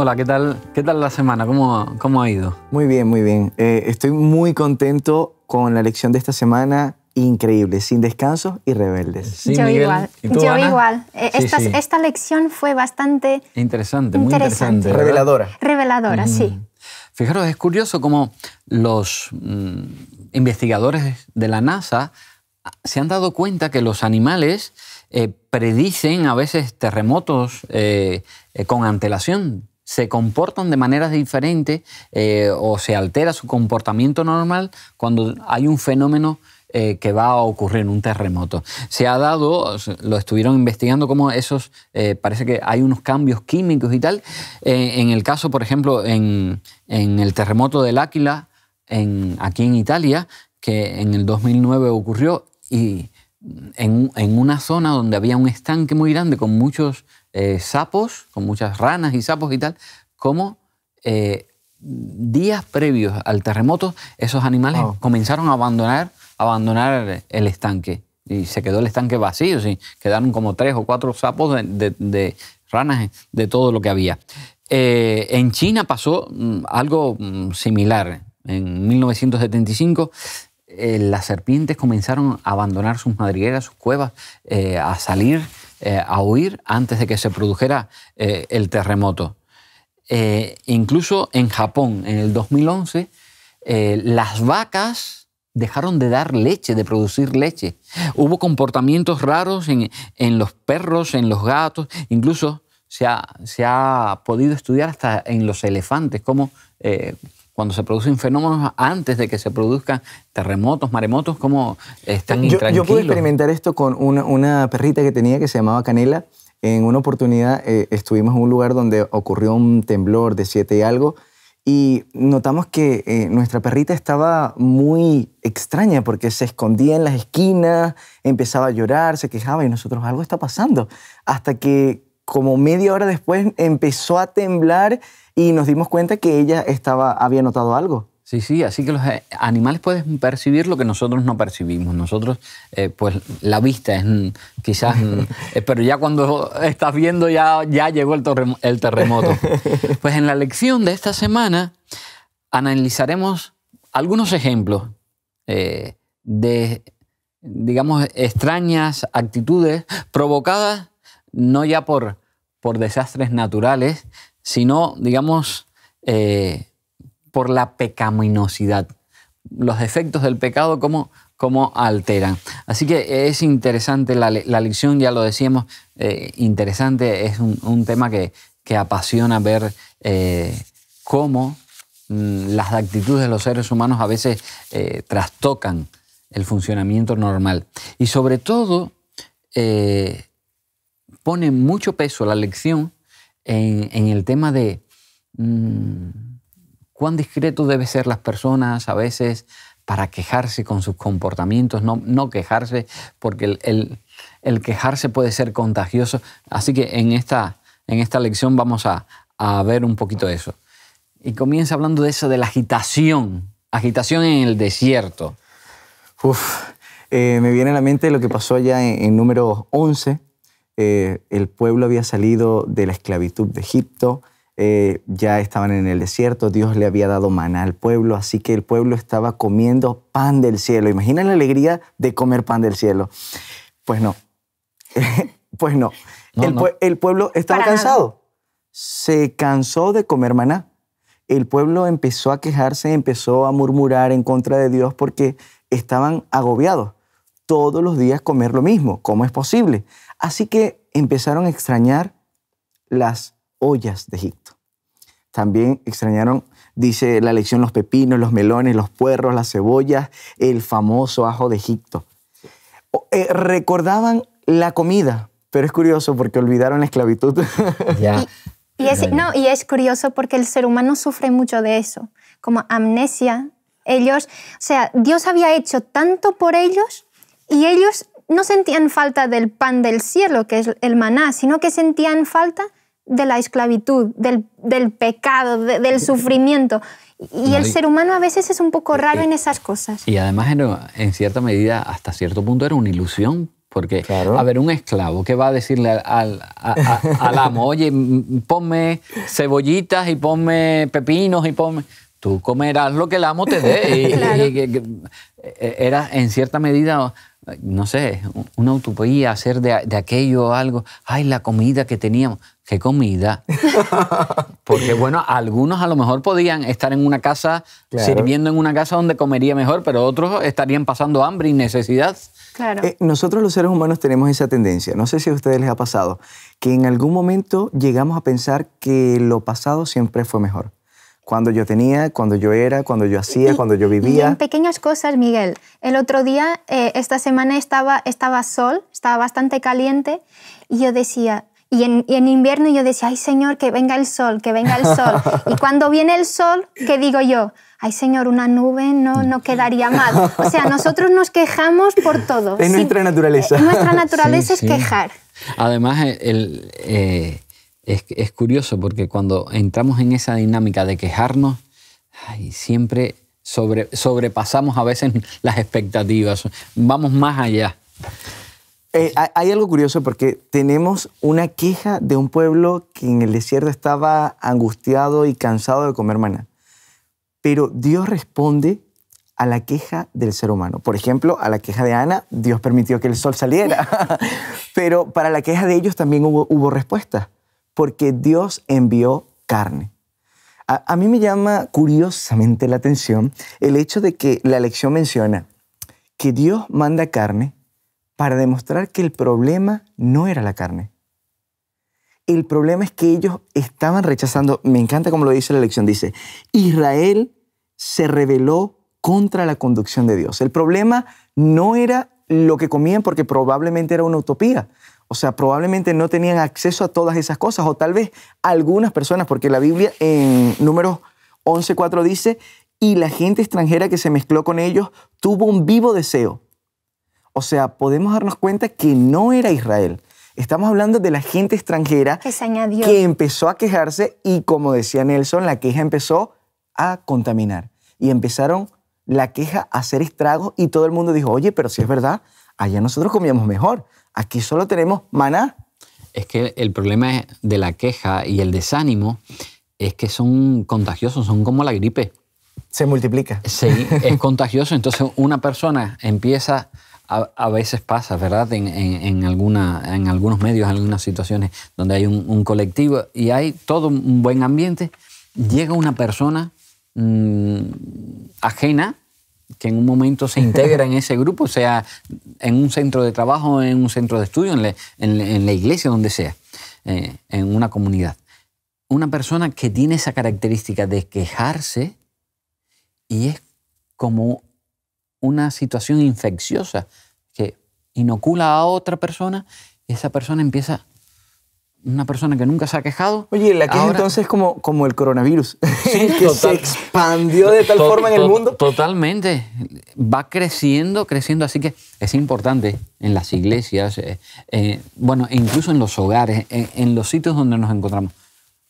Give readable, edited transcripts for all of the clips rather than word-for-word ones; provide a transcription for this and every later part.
Hola, ¿qué tal? ¿Qué tal la semana? ¿Cómo ha ido? Muy bien, muy bien. Estoy muy contento con la lección de esta semana. Increíble, sin descansos y rebeldes. Sí, yo Miguel. igual. ¿Y tú, yo Ana? igual. Sí, sí. Esta lección fue bastante Interesante, muy interesante. ¿Verdad? Reveladora. reveladora, sí. Fijaros, es curioso cómo los investigadores de la NASA se han dado cuenta que los animales predicen a veces terremotos con antelación. Se comportan de maneras diferentes o se altera su comportamiento normal cuando hay un fenómeno que va a ocurrir, un terremoto. Se ha dado, lo estuvieron investigando, como esos, parece que hay unos cambios químicos y tal. En el caso, por ejemplo, en el terremoto del Áquila, aquí en Italia, que en el 2009 ocurrió, y en una zona donde había un estanque muy grande con muchos sapos, con muchas ranas y sapos y tal, como días previos al terremoto, esos animales comenzaron a abandonar el estanque y se quedó el estanque vacío. ¿Sí? Quedaron como 3 o 4 sapos de ranas de todo lo que había. En China pasó algo similar. En 1975 las serpientes comenzaron a abandonar sus madrigueras, sus cuevas, a salir, a huir antes de que se produjera el terremoto. Incluso en Japón, en el 2011, las vacas dejaron de dar leche, de producir leche. Hubo comportamientos raros en los perros, en los gatos, incluso se ha podido estudiar hasta en los elefantes, cómo cuando se producen fenómenos antes de que se produzcan terremotos, maremotos, cómo están intranquilos. Yo pude experimentar esto con una perrita que tenía que se llamaba Canela. En una oportunidad estuvimos en un lugar donde ocurrió un temblor de 7 y algo, y notamos que nuestra perrita estaba muy extraña porque se escondía en las esquinas, empezaba a llorar, se quejaba y nosotros, algo está pasando. Hasta que como media hora después empezó a temblar y nos dimos cuenta que ella había notado algo. Sí, sí, así que los animales pueden percibir lo que nosotros no percibimos. Nosotros, pues la vista es quizás, pero ya cuando estás viendo ya llegó el terremoto. Pues en la lección de esta semana analizaremos algunos ejemplos de, digamos, extrañas actitudes provocadas no ya por desastres naturales, sino, digamos, por la pecaminosidad, los efectos del pecado, cómo alteran. Así que es interesante la lección, ya lo decíamos, interesante, es un tema que apasiona ver cómo las actitudes de los seres humanos a veces trastocan el funcionamiento normal. Y sobre todo, pone mucho peso la lección en el tema de cuán discretos deben ser las personas a veces para quejarse con sus comportamientos, no quejarse, porque el quejarse puede ser contagioso. Así que en esta lección vamos a ver un poquito de eso. Y comienza hablando de eso, de la agitación en el desierto. Me viene a la mente lo que pasó allá en Números 11. El pueblo había salido de la esclavitud de Egipto. Ya estaban en el desierto, Dios le había dado maná al pueblo, así que el pueblo estaba comiendo pan del cielo. Imagina la alegría de comer pan del cielo. Pues no, pues no. El pueblo estaba cansado, se cansó de comer maná. El pueblo empezó a quejarse, empezó a murmurar en contra de Dios porque estaban agobiados. Todos los días comer lo mismo, ¿cómo es posible? Así que empezaron a extrañar las ollas de Egipto. También extrañaron, dice la lección, los pepinos, los melones, los puerros, las cebollas, el famoso ajo de Egipto. Recordaban la comida, pero es curioso porque olvidaron la esclavitud. Ya. Y es curioso porque el ser humano sufre mucho de eso, como amnesia. Dios había hecho tanto por ellos y ellos no sentían falta del pan del cielo, que es el maná, sino que sentían falta de la esclavitud, del pecado, del sufrimiento. Y el ser humano a veces es un poco raro en esas cosas. Y además, en cierta medida, hasta cierto punto, era una ilusión Porque, Claro. a ver, un esclavo que va a decirle al amo, oye, ponme cebollitas y ponme pepinos y ponme... Tú comerás lo que el amo te dé. Claro. Era, en cierta medida, no sé, una utopía hacer de aquello algo. Ay, la comida que teníamos. ¿Qué comida? Porque, bueno, algunos a lo mejor podían estar en una casa, Claro. sirviendo en una casa donde comería mejor, pero otros estarían pasando hambre y necesidad. Claro. Nosotros los seres humanos tenemos esa tendencia, no sé si a ustedes les ha pasado, que en algún momento llegamos a pensar que lo pasado siempre fue mejor. Cuando yo tenía, cuando yo era, cuando yo hacía, cuando yo Y en vivía. pequeñas cosas, Miguel. El otro día, esta semana estaba sol, estaba bastante caliente y yo decía... Y en invierno yo decía, ay Señor, que venga el sol, que venga el sol. Y cuando viene el sol, ¿qué digo yo? Ay Señor, una nube no quedaría mal. O sea, nosotros nos quejamos por todo. Es nuestra naturaleza. Nuestra naturaleza Sí, es sí. quejar. Además, es curioso porque cuando entramos en esa dinámica de quejarnos, ay, siempre sobrepasamos a veces las expectativas. Vamos más allá. Hay algo curioso porque tenemos una queja de un pueblo que en el desierto estaba angustiado y cansado de comer maná. Pero Dios responde a la queja del ser humano. Por ejemplo, a la queja de Ana, Dios permitió que el sol saliera. Pero para la queja de ellos también hubo respuesta, porque Dios envió carne. A mí me llama curiosamente la atención el hecho de que la lección menciona que Dios manda carne para demostrar que el problema no era la carne. El problema es que ellos estaban rechazando, me encanta como lo dice la lección, dice, Israel se rebeló contra la conducción de Dios. El problema no era lo que comían porque probablemente era una utopía. O sea, probablemente no tenían acceso a todas esas cosas, o tal vez algunas personas, porque la Biblia en Números 11:4 dice, y la gente extranjera que se mezcló con ellos tuvo un vivo deseo. O sea, podemos darnos cuenta que no era Israel. Estamos hablando de la gente extranjera Que se añadió. que empezó a quejarse y, como decía Nelson, la queja empezó a contaminar. Y empezaron la queja a hacer estragos y todo el mundo dijo, oye, pero si es verdad, allá nosotros comíamos mejor. Aquí solo tenemos maná. Es que el problema de la queja y el desánimo es que son contagiosos, son como la gripe. Se multiplica. Sí, es contagioso. Entonces una persona empieza, a veces pasa, ¿verdad? En algunos medios, en algunas situaciones donde hay un colectivo y hay todo un buen ambiente, llega una persona ajena que en un momento se integra en ese grupo, sea en un centro de trabajo, en un centro de estudio, en la iglesia, donde sea, en una comunidad. Una persona que tiene esa característica de quejarse y es como una situación infecciosa que inocula a otra persona y esa persona empieza, una persona que nunca se ha quejado. Oye, la queja ahora, entonces es como el coronavirus, Sí, que se total. expandió de tal forma en el mundo. Totalmente. Va creciendo. Así que es importante en las iglesias, bueno, incluso en los hogares, en los sitios donde nos encontramos,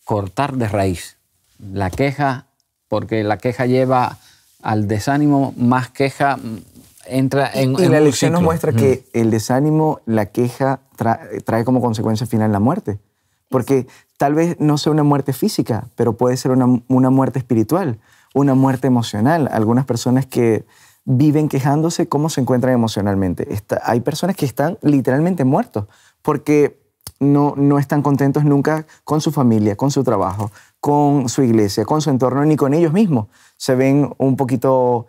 cortar de raíz la queja, porque la queja lleva al desánimo, más queja entra en Y en la un lección nos ciclo. muestra que el desánimo, la queja, trae como consecuencia final la muerte. Porque tal vez no sea una muerte física, pero puede ser una muerte espiritual, una muerte emocional. Algunas personas que viven quejándose, ¿cómo se encuentran emocionalmente? Hay personas que están literalmente muertos porque no están contentos nunca con su familia, con su trabajo, con su iglesia, con su entorno, ni con ellos mismos. Se ven un poquito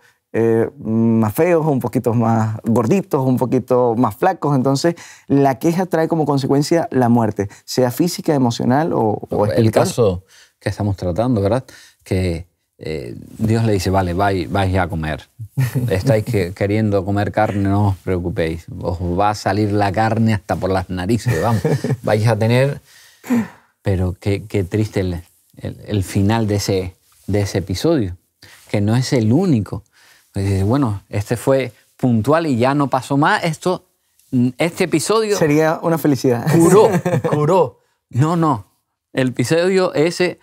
más feos, un poquito más gorditos, un poquito más flacos. Entonces, la queja trae como consecuencia la muerte, sea física, emocional o El espiritual. caso que estamos tratando, ¿verdad? Que Dios le dice, vale, vais a comer. Estáis queriendo comer carne, no os preocupéis. Os va a salir la carne hasta por las narices, vamos. Vais a tener... Pero qué triste el final de ese episodio, que no es el único. Bueno, este fue puntual y ya no pasó más. Este episodio... Sería una felicidad. Curó. No. El episodio ese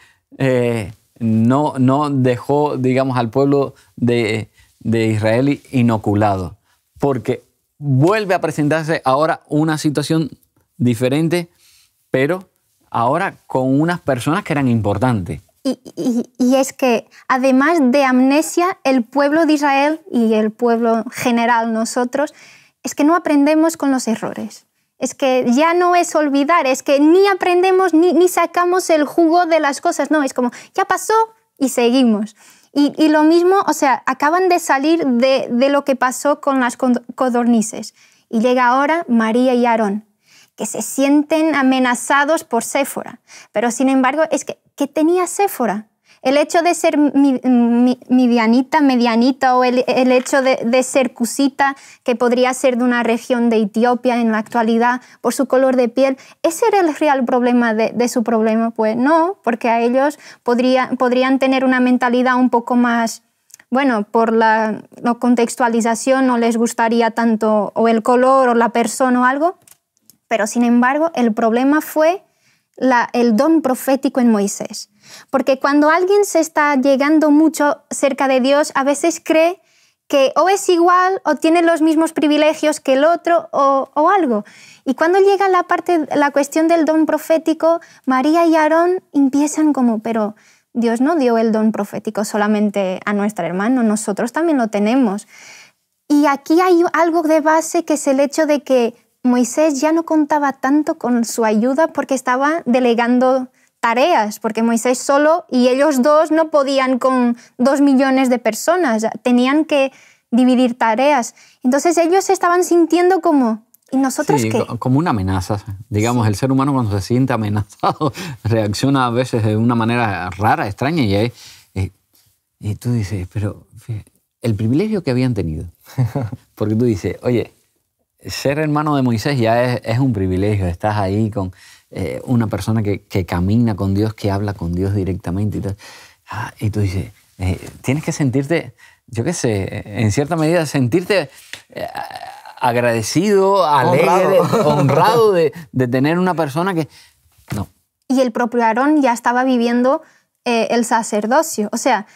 no dejó, digamos, al pueblo de Israel inoculado. Porque vuelve a presentarse ahora una situación diferente, pero ahora con unas personas que eran importantes. Y es que, además de amnesia, el pueblo de Israel y el pueblo general, nosotros, es que no aprendemos con los errores. Es que ya no es olvidar, es que ni aprendemos ni sacamos el jugo de las cosas. No, es como, ya pasó y seguimos. Y lo mismo, o sea, acaban de salir de lo que pasó con las codornices. Y llega ahora María y Aarón, que se sienten amenazados por Séfora. Pero sin embargo, es que ¿qué tenía Séfora? El hecho de ser medianita, o el hecho de ser cusita, que podría ser de una región de Etiopía en la actualidad, por su color de piel, ¿ese era el real problema de su problema? Pues no, porque a ellos podrían tener una mentalidad un poco más, bueno, por la contextualización no les gustaría tanto o el color o la persona o algo, pero sin embargo el problema fue el don profético en Moisés. Porque cuando alguien se está llegando mucho cerca de Dios, a veces cree que o es igual o tiene los mismos privilegios que el otro o algo. Y cuando llega la cuestión del don profético, María y Aarón empiezan como, pero Dios no dio el don profético solamente a nuestro hermano, nosotros también lo tenemos. Y aquí hay algo de base, que es el hecho de que Moisés ya no contaba tanto con su ayuda porque estaba delegando tareas, porque Moisés solo y ellos dos no podían con 2 millones de personas, tenían que dividir tareas. Entonces ellos estaban sintiendo como, ¿y nosotros sí, qué? Como una amenaza. Digamos, sí. El ser humano cuando se siente amenazado reacciona a veces de una manera rara, extraña, y tú dices, pero el privilegio que habían tenido. Porque tú dices, oye, ser hermano de Moisés ya es un privilegio. Estás ahí con una persona que camina con Dios, que habla con Dios directamente y tal. Y tú dices, tienes que sentirte, yo qué sé, en cierta medida sentirte agradecido, alegre, honrado de tener una persona que... No. Y el propio Aarón ya estaba viviendo el sacerdocio. O sea,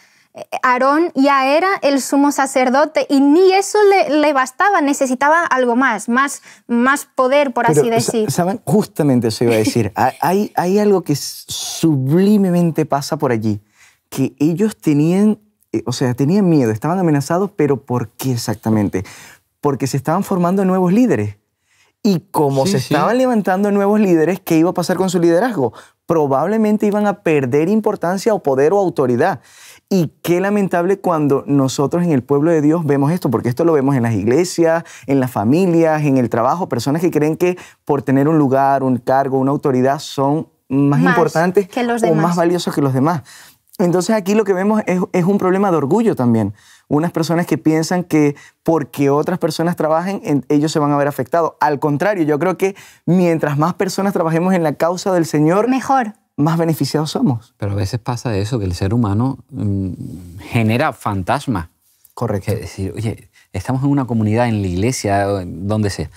Aarón ya era el sumo sacerdote y ni eso le bastaba, necesitaba algo más poder, por así decir. ¿Saben? Justamente eso iba a decir. Hay algo que sublimemente pasa por allí, que ellos tenían miedo, estaban amenazados, pero ¿por qué exactamente? Porque se estaban formando nuevos líderes. Y como se estaban levantando nuevos líderes, ¿qué iba a pasar con su liderazgo? Probablemente iban a perder importancia o poder o autoridad. Y qué lamentable cuando nosotros en el pueblo de Dios vemos esto, porque esto lo vemos en las iglesias, en las familias, en el trabajo, personas que creen que por tener un lugar, un cargo, una autoridad son más importantes que los o demás, más valiosos que los demás. Entonces aquí lo que vemos es un problema de orgullo también. Unas personas que piensan que porque otras personas trabajen, ellos se van a ver afectados. Al contrario, yo creo que mientras más personas trabajemos en la causa del Señor, mejor, más beneficiados somos. Pero a veces pasa eso, que el ser humano genera fantasmas. Correcto. Es decir, oye, estamos en una comunidad, en la iglesia, donde sea.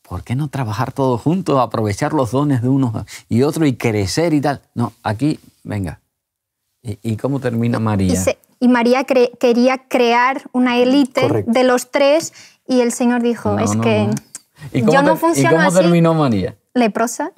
¿Por qué no trabajar todos juntos, aprovechar los dones de unos y otros y crecer y tal? No, aquí, venga. ¿Y cómo termina María? Y María quería crear una élite de los tres y el Señor dijo, yo no funciono así. ¿Y cómo terminó María? Leprosa.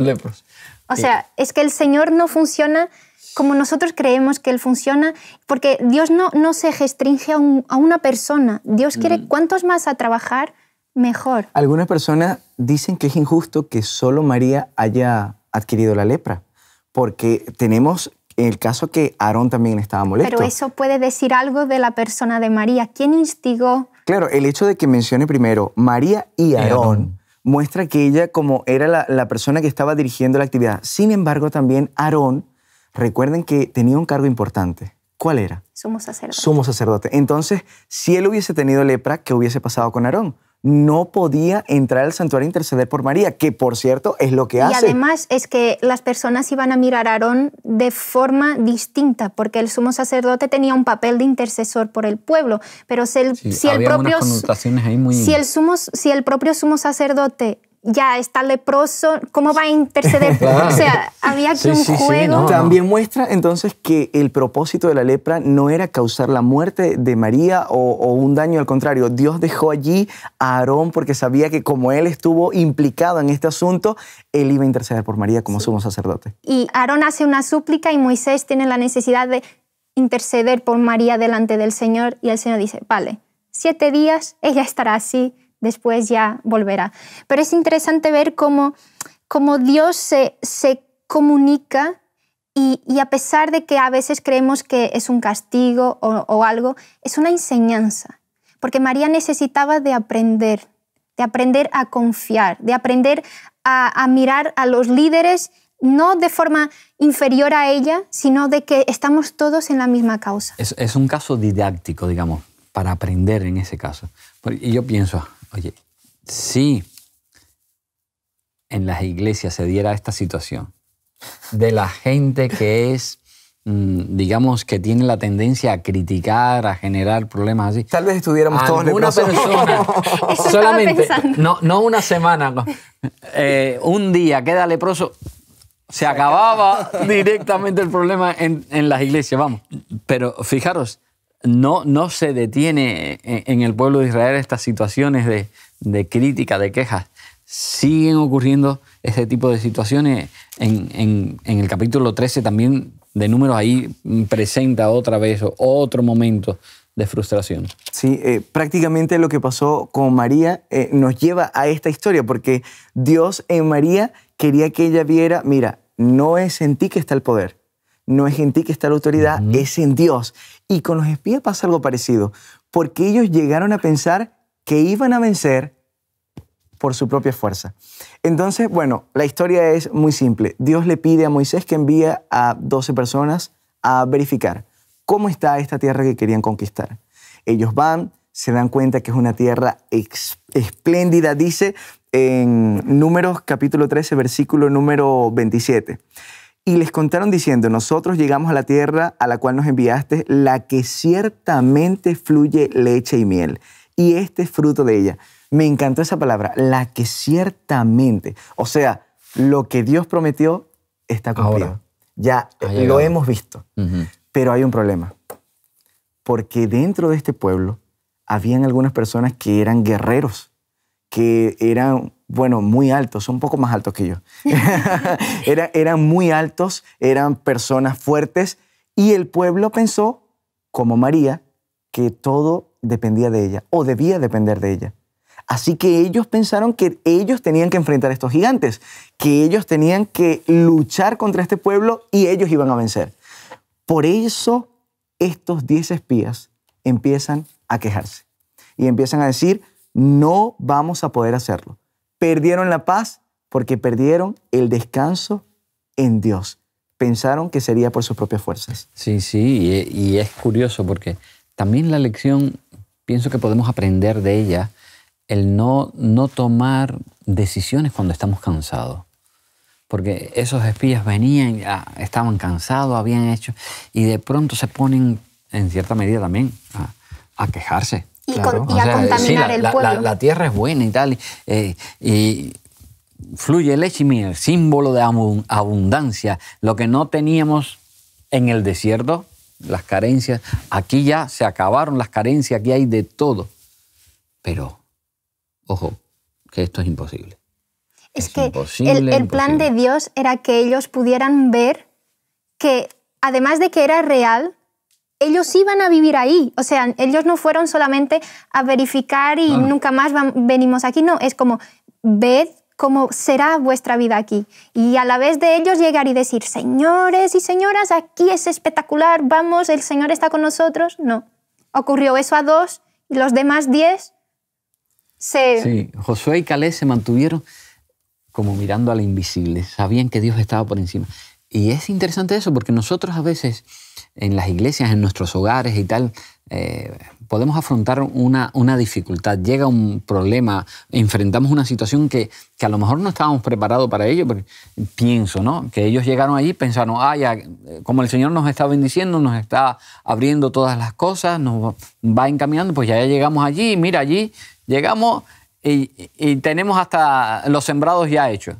O Sí. sea, es que el Señor no funciona como nosotros creemos que Él funciona, porque Dios no se restringe a una persona. Dios quiere cuantos más a trabajar, mejor. Algunas personas dicen que es injusto que solo María haya adquirido la lepra, porque tenemos el caso que Aarón también estaba molesto. Pero eso puede decir algo de la persona de María. ¿Quién instigó? Claro, el hecho de que mencione primero María y Aarón muestra que ella como era la persona que estaba dirigiendo la actividad. Sin embargo, también Aarón, recuerden que tenía un cargo importante. ¿Cuál era? Sumo sacerdote. Sumo sacerdote. Entonces, si él hubiese tenido lepra, ¿qué hubiese pasado con Aarón? No podía entrar al santuario a interceder por María, que por cierto es lo que hace. Y además es que las personas iban a mirar a Aarón de forma distinta, porque el sumo sacerdote tenía un papel de intercesor por el pueblo, pero si el propio sumo sacerdote ya está leproso, ¿cómo va a interceder? Claro. O sea, había aquí un juego. no. También muestra entonces que el propósito de la lepra no era causar la muerte de María o un daño, al contrario. Dios dejó allí a Aarón porque sabía que como él estuvo implicado en este asunto, él iba a interceder por María como sumo sacerdote. Y Aarón hace una súplica y Moisés tiene la necesidad de interceder por María delante del Señor y el Señor dice, vale, 7 días, ella estará así, después ya volverá. Pero es interesante ver cómo Dios se comunica y a pesar de que a veces creemos que es un castigo o algo, es una enseñanza. Porque María necesitaba de aprender a confiar, de aprender a mirar a los líderes no de forma inferior a ella, sino de que estamos todos en la misma causa. Es un caso didáctico, digamos, para aprender en ese caso. Y yo pienso, oye, si en las iglesias se diera esta situación de la gente que es, digamos, que tiene la tendencia a criticar, a generar problemas así. Tal vez estuviéramos todos alguna leprosos. persona, Eso solamente, estaba pensando. no una semana, un día queda leproso, se acababa directamente el problema en las iglesias, vamos. Pero fijaros, no se detiene en el pueblo de Israel estas situaciones de crítica, de quejas. Siguen ocurriendo ese tipo de situaciones. En el capítulo 13 también de Números ahí presenta otra vez otro momento de frustración. Sí, prácticamente lo que pasó con María nos lleva a esta historia, porque Dios en María quería que ella viera, mira, no es en ti que está el poder, no es en ti que está la autoridad, es en Dios. Y con los espías pasa algo parecido, porque ellos llegaron a pensar que iban a vencer por su propia fuerza. Entonces, bueno, la historia es muy simple. Dios le pide a Moisés que envíe a 12 personas a verificar cómo está esta tierra que querían conquistar. Ellos van, se dan cuenta que es una tierra espléndida, dice en Números capítulo 13, versículo número 27. Y les contaron diciendo, nosotros llegamos a la tierra a la cual nos enviaste, la que ciertamente fluye leche y miel, y este es fruto de ella. Me encantó esa palabra, la que ciertamente. O sea, lo que Dios prometió está cumplido. Ahora, ya lo hemos visto. Pero hay un problema. Porque dentro de este pueblo habían algunas personas que eran guerreros, que eran, bueno, muy altos, un poco más altos que yo. eran muy altos, eran personas fuertes y el pueblo pensó, como María, que todo dependía de ella o debía depender de ella. Así que ellos pensaron que ellos tenían que enfrentar a estos gigantes, que ellos tenían que luchar contra este pueblo y ellos iban a vencer. Por eso estos 10 espías empiezan a quejarse y empiezan a decir, no vamos a poder hacerlo. Perdieron la paz porque perdieron el descanso en Dios. Pensaron que sería por sus propias fuerzas. Sí, y es curioso porque también la lección, pienso que podemos aprender de ella, el no tomar decisiones cuando estamos cansados. Porque esos espías venían, estaban cansados, habían hecho, y de pronto se ponen, en cierta medida también, a quejarse. Y, Claro. y a contaminar el pueblo. La tierra es buena y tal, y fluye leche y miel, símbolo de abundancia. Lo que no teníamos en el desierto, las carencias, aquí ya se acabaron las carencias, aquí hay de todo. Pero, ojo, que esto es imposible. Es que imposible, el plan imposible. de Dios era que ellos pudieran ver que, además de que era real, ellos iban a vivir ahí. O sea, ellos no fueron solamente a verificar y nunca más venimos aquí. No, es como, ved cómo será vuestra vida aquí. Y a la vez de ellos llegar y decir, señores y señoras, aquí es espectacular, vamos, el Señor está con nosotros. No, ocurrió eso a 2 y los demás 10 se... Sí, Josué y Caleb se mantuvieron como mirando a lo invisible, sabían que Dios estaba por encima. Y es interesante eso, porque nosotros a veces en las iglesias, en nuestros hogares y tal, podemos afrontar una dificultad, llega un problema, enfrentamos una situación que a lo mejor no estábamos preparados para ello, porque pienso, ¿no?, que ellos llegaron allí, pensaron, ya, como el Señor nos está bendiciendo, nos está abriendo todas las cosas, nos va encaminando, pues ya llegamos allí, mira, allí llegamos y tenemos hasta los sembrados ya hechos.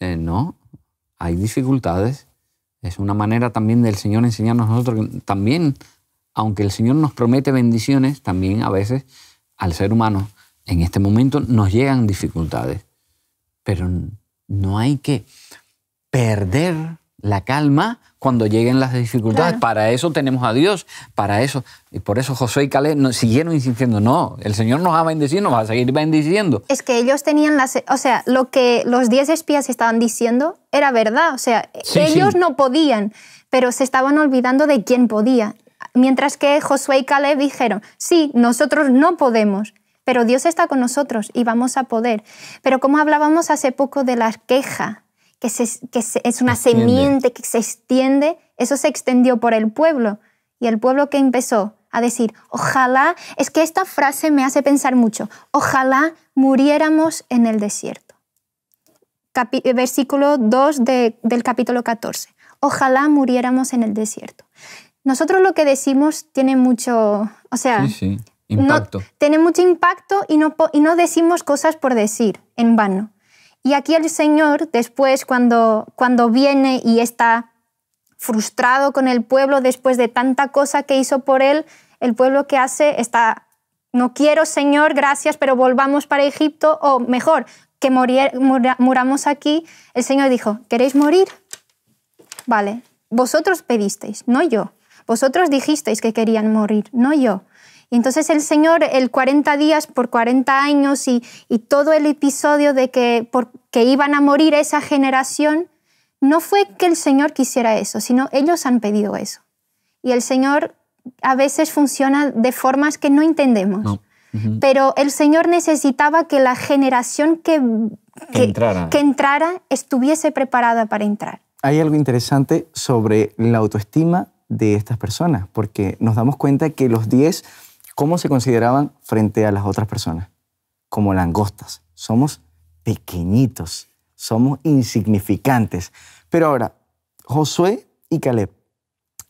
No, hay dificultades. Es una manera también del Señor enseñarnos a nosotros que también, aunque el Señor nos promete bendiciones, también a veces al ser humano en este momento nos llegan dificultades. Pero no hay que perder la calma cuando lleguen las dificultades. Claro. Para eso tenemos a Dios, para eso. Y por eso Josué y Caleb siguieron insistiendo, no, el Señor nos va a bendecir, nos va a seguir bendiciendo. Es que ellos tenían o sea, lo que los 10 espías estaban diciendo era verdad. O sea, sí, ellos no podían, pero se estaban olvidando de quién podía. Mientras que Josué y Caleb dijeron, sí, nosotros no podemos, pero Dios está con nosotros y vamos a poder. Pero como hablábamos hace poco de la queja, que es una semiente que se extiende, eso se extendió por el pueblo. Y el pueblo que empezó a decir, ojalá, es que esta frase me hace pensar mucho, ojalá muriéramos en el desierto. Versículo 2 del capítulo 14. Ojalá muriéramos en el desierto. Nosotros lo que decimos tiene mucho, o sea, impacto. Tiene mucho impacto y no decimos cosas por decir, en vano. Y aquí el Señor, después, cuando viene y está frustrado con el pueblo después de tanta cosa que hizo por él, el pueblo que hace está, no quiero, Señor, gracias, pero volvamos para Egipto, o mejor, que muramos aquí. El Señor dijo, ¿queréis morir? Vale, vosotros pedisteis, no yo. Vosotros dijisteis que querían morir, no yo. Y entonces el Señor, el 40 días por 40 años y todo el episodio de que iban a morir esa generación, no fue que el Señor quisiera eso, sino ellos han pedido eso. Y el Señor a veces funciona de formas que no entendemos. No. Pero el Señor necesitaba que la generación que entrara estuviese preparada para entrar. Hay algo interesante sobre la autoestima de estas personas, porque nos damos cuenta que los 10, ¿cómo se consideraban frente a las otras personas? Como langostas. Somos pequeñitos, somos insignificantes. Pero ahora, Josué y Caleb,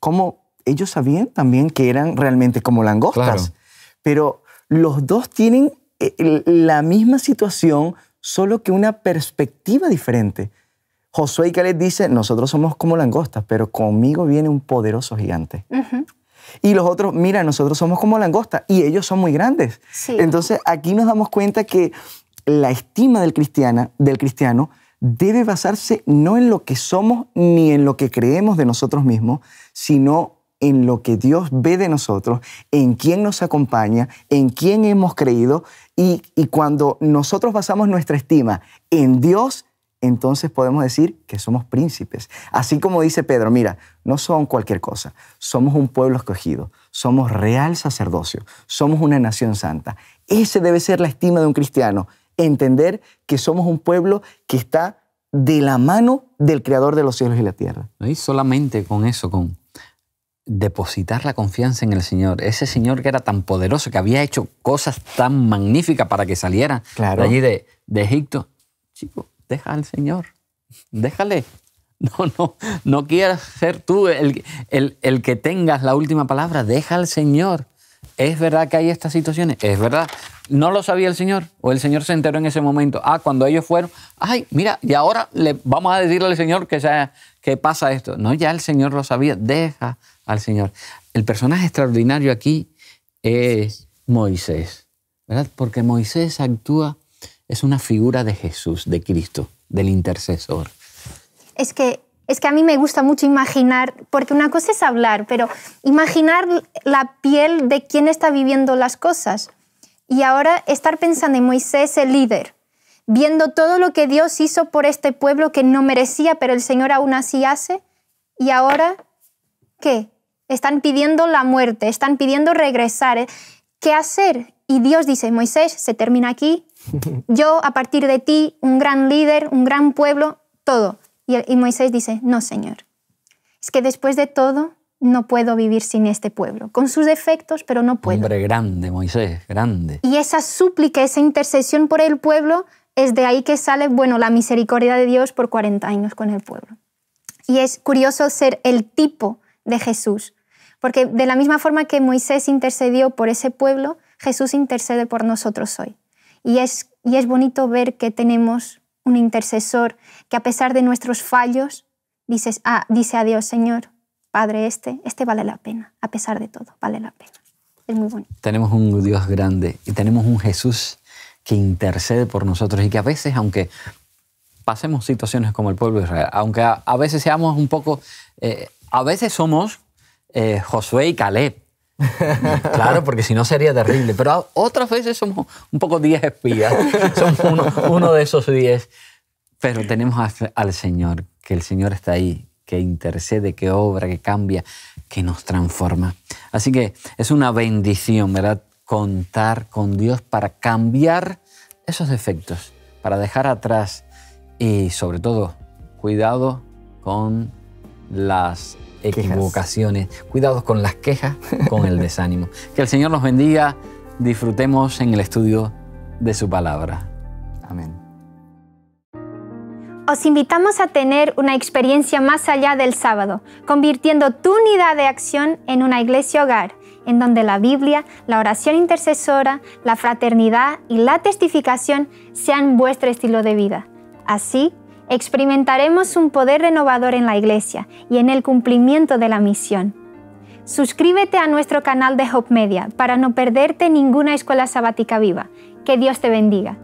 ¿cómo ellos sabían también que eran realmente como langostas? Claro. Pero los dos tienen la misma situación, solo que una perspectiva diferente. Josué y Caleb dicen, nosotros somos como langostas, pero conmigo viene un poderoso gigante. Y los otros, mira, nosotros somos como langostas y ellos son muy grandes. Sí. Entonces, aquí nos damos cuenta que la estima del cristiano debe basarse no en lo que somos ni en lo que creemos de nosotros mismos, sino en lo que Dios ve de nosotros, en quién nos acompaña, en quién hemos creído. Y cuando nosotros basamos nuestra estima en Dios, entonces podemos decir que somos príncipes. Así como dice Pedro, mira, no son cualquier cosa. Somos un pueblo escogido, somos real sacerdocio, somos una nación santa. Esa debe ser la estima de un cristiano, entender que somos un pueblo que está de la mano del Creador de los cielos y la tierra. Y solamente con eso, con depositar la confianza en el Señor. Ese Señor que era tan poderoso, que había hecho cosas tan magníficas para que salieran de allí de Egipto. Chicos, deja al Señor, déjale. No quieras ser tú el que tengas la última palabra. Deja al Señor. ¿Es verdad que hay estas situaciones? Es verdad. ¿No lo sabía el Señor? ¿O el Señor se enteró en ese momento? Cuando ellos fueron, mira, y ahora vamos a decirle al Señor que pasa esto. No, ya el Señor lo sabía. Deja al Señor. El personaje extraordinario aquí es Moisés, ¿verdad? Porque Moisés es una figura de Jesús, de Cristo, del intercesor. Es que a mí me gusta mucho imaginar, porque una cosa es hablar, pero imaginar la piel de quien está viviendo las cosas. Y ahora estar pensando en Moisés, el líder, viendo todo lo que Dios hizo por este pueblo que no merecía, pero el Señor aún así hace. Y ahora, ¿qué? Están pidiendo la muerte, están pidiendo regresar. ¿Qué hacer? Y Dios dice, Moisés, se termina aquí. Yo, a partir de ti, un gran líder, un gran pueblo, todo. Y Moisés dice, no, Señor. Es que después de todo, no puedo vivir sin este pueblo. Con sus defectos, pero no puedo. Hombre grande, Moisés, grande. Y esa súplica, esa intercesión por el pueblo, es de ahí que sale, la misericordia de Dios por 40 años con el pueblo. Y es curioso ser el tipo de Jesús. Porque de la misma forma que Moisés intercedió por ese pueblo, Jesús intercede por nosotros hoy. Y es Y es bonito ver que tenemos un intercesor que a pesar de nuestros fallos dice a Dios, Señor, Padre, este vale la pena, a pesar de todo, vale la pena. Es muy bonito. Tenemos un Dios grande y tenemos un Jesús que intercede por nosotros y que a veces, aunque pasemos situaciones como el pueblo de Israel, aunque a veces seamos un poco, a veces somos Josué y Caleb. Claro, porque si no sería terrible. Pero otras veces somos un poco 10 espías. Somos uno de esos 10. Pero tenemos al Señor, que el Señor está ahí, que intercede, que obra, que cambia, que nos transforma. Así que es una bendición, ¿verdad? Contar con Dios para cambiar esos defectos, para dejar atrás y sobre todo, cuidado con las equivocaciones, cuidado con las quejas, con el desánimo. Que el Señor nos bendiga, disfrutemos en el estudio de su palabra. Amén. Os invitamos a tener una experiencia más allá del sábado, convirtiendo tu unidad de acción en una iglesia hogar, en donde la Biblia, la oración intercesora, la fraternidad y la testificación sean vuestro estilo de vida. Así, experimentaremos un poder renovador en la iglesia y en el cumplimiento de la misión. Suscríbete a nuestro canal de Hope Media para no perderte ninguna escuela sabática viva. Que Dios te bendiga.